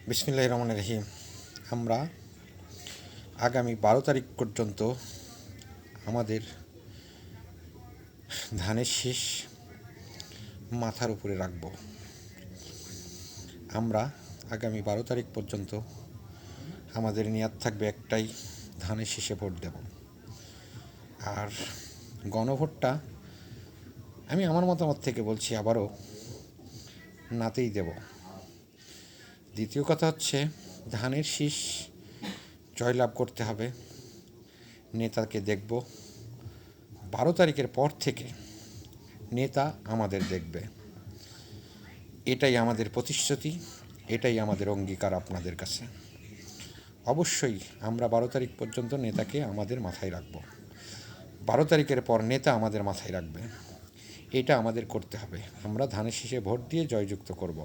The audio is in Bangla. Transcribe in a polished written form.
বিসমিল্লাহির রহমানির রহিম। আমরা আগামী 12 তারিখ পর্যন্ত আমাদের ধানের শীষ মাথার উপরে রাখব। আমরা আগামী 12 তারিখ পর্যন্ত আমাদের নিয়াত থাকবে একটাই, ধানের শীষে ভোট দেব। আর গণভোটটা আমি আমার মতামত থেকে বলছি, আবারও নাতেই দেব। দ্বিতীয় কথা হচ্ছে, ধানের শীষ জয়লাভ করতে হবে, নেতাকে দেখব। 12 তারিখের পর থেকে নেতা আমাদের দেখবে, এটাই আমাদের প্রতিশ্রুতি, এটাই আমাদের অঙ্গীকার আপনাদের কাছে। অবশ্যই আমরা 12 তারিখ পর্যন্ত নেতাকে আমাদের মাথায় রাখব, 12 তারিখের পর নেতা আমাদের মাথায় রাখবে। এটা আমাদের করতে হবে। আমরা ধানের শীষে ভোট দিয়ে জয়যুক্ত করব।